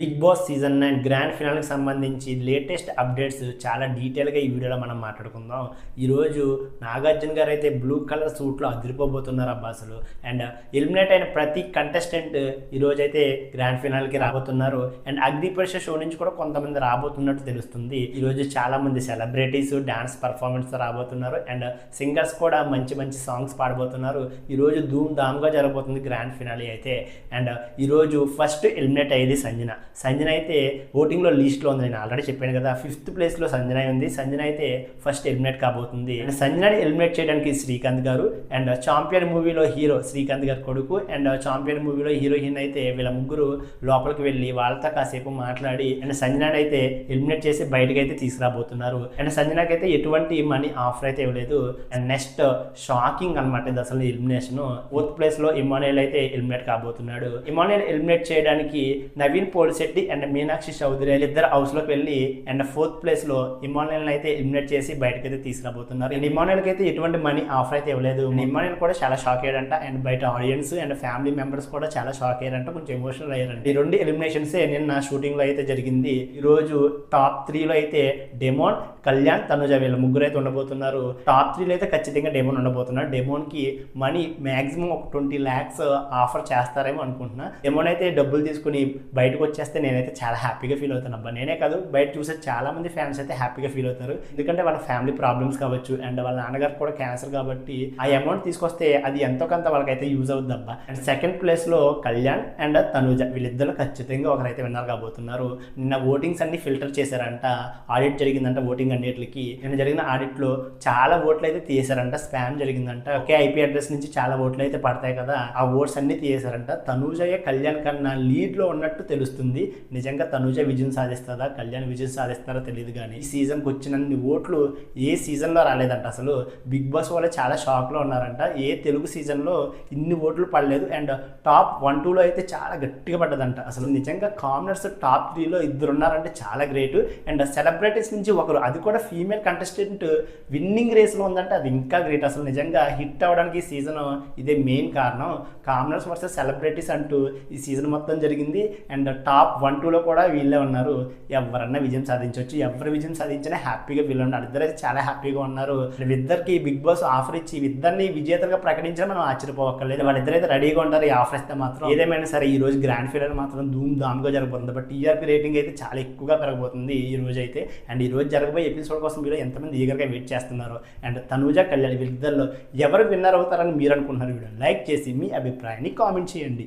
Big boss season 9 grand ఫినాల్కి సంబంధించి latest updates చాలా డీటెయిల్గా ఈ వీడియోలో మనం మాట్లాడుకుందాం. ఈరోజు నాగార్జున గారు అయితే బ్లూ కలర్ సూట్లో అదిరిపోబోతున్నారు అబ్బా అసలు. అండ్ ఎలిమినేట్ అయిన ప్రతి కంటెస్టెంట్ ఈరోజు అయితే గ్రాండ్ ఫినాల్కి రాబోతున్నారు. అండ్ అగ్నిపరీక్ష షో నుంచి కూడా కొంతమంది రాబోతున్నట్టు తెలుస్తుంది. ఈరోజు చాలామంది సెలబ్రిటీస్ డాన్స్ పర్ఫార్మెన్స్ రాబోతున్నారు. అండ్ సింగర్స్ కూడా మంచి మంచి సాంగ్స్ పాడబోతున్నారు. ఈరోజు ధూమ్ ధామ్గా జరగబోతుంది గ్రాండ్ ఫినాలి అయితే. అండ్ ఈరోజు ఫస్ట్ ఎలిమినేట్ అయ్యేది సంజన అయితే ఓటింగ్లో లిస్ట్లో ఉంది. నేను ఆల్రెడీ చెప్పాను కదా, 5th ప్లేస్లో సంజన ఉంది. సంజన అయితే ఫస్ట్ ఎలిమినేట్ కాబోతుంది. అండ్ సంజనని ఎలిమినేట్ చేయడానికి శ్రీకాంత్ గారు అండ్ చాంపియన్ మూవీలో హీరో శ్రీకాంత్ గారి కొడుకు అండ్ చాంపియన్ మూవీలో హీరోయిన్ అయితే వీళ్ళ ముగ్గురు లోపలికి వెళ్ళి వాళ్ళతో కాసేపు మాట్లాడి అండ్ సంజనని అయితే ఎలిమినేట్ చేసి బయటకు అయితే తీసుకురాబోతున్నారు. అండ్ సంజనకి అయితే ఎటువంటి మనీ ఆఫర్ అయితే ఇవ్వలేదు. అండ్ నెక్స్ట్ షాకింగ్ అనమాట ఇది అసలు ఎలిమినేషన్. 4th ప్లేస్లో ఇమానుయల్ అయితే ఎలిమినేట్ కాబోతున్నాడు. ఇమానుయల్ ఎలిమినేట్ చేయడానికి నవీన్ పోలిశెట్టి అండ్ మీనాక్షి చౌదరి ఇద్దరు హౌస్లోకి వెళ్ళి అండ్ 4th ప్లేస్లో ఇమానుయల్ అయితే ఎలిమినేట్ చేసి బయటకైతే తీసుకురాబోతున్నారు. అండ్ ఇమానుయల్కి అయితే ఎటువంటి మనీ ఆఫర్ అయితే ఇవ్వలేదు. ఇమానుయల్ కూడా చాలా షాక్ అయ్యాడంట. అండ్ బయట ఆడియన్స్ అండ్ ఫ్యామిలీ మెంబర్స్ కూడా చాలా షాక్ అయ్యారంట, కొంచెం ఎమోషనల్ అయ్యారంట. ఈ 2 ఎలిమినేషన్సే నిన్న షూటింగ్లో అయితే జరిగింది. ఈరోజు టాప్ 3లో అయితే డెమోన్, కళ్యాణ్, తనుజ వీళ్ళ ముగ్గురు అయితే ఉండబోతున్నారు. టాప్ 3లో అయితే ఖచ్చితంగా డెమోన్ ఉండబోతున్నారు. డెమోన్కి మనీ మ్యాక్సిమం ఒక 20 lakhs ఆఫర్ చేస్తారేమో అనుకుంటున్నా. డెమోన్ అయితే డబ్బులు తీసుకుని బయటకు వచ్చేస్తే నేనైతే చాలా హ్యాపీగా ఫీల్ అవుతాను అబ్బా. నేనే కాదు, బయట చూసే చాలా మంది ఫ్యాన్స్ అయితే హ్యాపీగా ఫీల్ అవుతారు. ఎందుకంటే వాళ్ళ ఫ్యామిలీ ప్రాబ్లమ్స్ కావచ్చు అండ్ వాళ్ళ నాన్నగారు కూడా క్యాన్సర్ కాబట్టి ఆ అమౌంట్ తీసుకొస్తే అది ఎంతో కొంత వాళ్ళకైతే యూజ్ అవుతుంది అబ్బా. అండ్ 2nd ప్లేస్లో కళ్యాణ్ అండ్ తనుజ వీళ్ళిద్దరు ఖచ్చితంగా ఒకరైతే విన్నర్ కాబోతున్నారు. నిన్న ఓటింగ్స్ అన్ని ఫిల్టర్ చేశారంట. ఆడిట్ జరిగిందంట ఓటింగ్ అన్నిటికి. నిన్న జరిగిన ఆడిట్లో చాలా ఓట్లు అయితే తీసారంట. స్పామ్ జరిగిందంట. ఒకే ఐపీ అడ్రస్ నుంచి చాలా ఓట్లు అయితే పడతాయి కదా, ఆ ఓట్స్ అన్ని తీసారంట. తనుజయ్య కళ్యాణ్ కన్నా లీడ్లో ఉన్నట్టు తెలుస్తుంది. నిజంగా తనుజ విజయం సాధిస్తుందా కళ్యాణ్ విజయం సాధిస్తారో తెలియదు. కానీ ఈ సీజన్కి వచ్చినన్ని ఓట్లు ఏ సీజన్లో రాలేదంట. అసలు బిగ్ బాస్ వాళ్ళు చాలా షాక్లో ఉన్నారంట. ఏ తెలుగు సీజన్లో ఇన్ని ఓట్లు పడలేదు. అండ్ టాప్ 1, 2లో అయితే చాలా గట్టిగా పడ్డదంట. అసలు నిజంగా కామనర్స్ టాప్ 3లో ఇద్దరు ఉన్నారంటే చాలా గ్రేట్. అండ్ సెలబ్రిటీస్ నుంచి ఒకరు, అది కూడా ఫీమేల్ కంటెస్టెంట్ విన్నింగ్ రేస్లో ఉందంటే అది ఇంకా గ్రేట్. అసలు నిజంగా హిట్ అవ్వడానికి ఈ సీజన్ ఇదే మెయిన్ కారణం. కామనర్స్ వర్సెస్ సెలబ్రిటీస్ అంటూ ఈ సీజన్ మొత్తం జరిగింది. అండ్ టాప్ 1, 2లో కూడా వీళ్ళే ఉన్నారు. ఎవరన్నా విజయం సాధించవచ్చు. ఎవరు విజయం సాధించినా హ్యాపీగా ఫీల్ ఉన్నారు. ఇద్దరైతే చాలా హ్యాపీగా ఉన్నారు. ఇద్దరికి బిగ్ బాస్ ఆఫర్ ఇచ్చి ఇద్దరిని విజేతలుగా ప్రకటించినా మనం ఆశ్చర్యపోవక్కర్లేదు. వాళ్ళిద్దరైతే రెడీగా ఉంటారు ఈ ఆఫర్ ఇస్తే మాత్రం. ఏదేమైనా సరే ఈ రోజు గ్రాండ్ ఫినాల్ మాత్రం ధూమ్ ధామ్గా జరగబోతుంది. బట్ టీఆర్పీ రేటింగ్ అయితే చాలా ఎక్కువగా పెరగబోతుంది ఈ రోజు అయితే. అండ్ ఈ రోజు జరగబోయే ఎపిసోడ్ కోసం మీరు ఎంతమంది ఈగర్గా వెయిట్ చేస్తున్నారు. అండ్ తనుజ, కళ్యాణ్ వీళ్ళిద్దరిలో ఎవరు విన్నర్ అవుతారని మీరు అనుకుంటున్నారు? వీడియో లైక్ చేసి మీ అభిప్రాయాన్ని కామెంట్ చేయండి.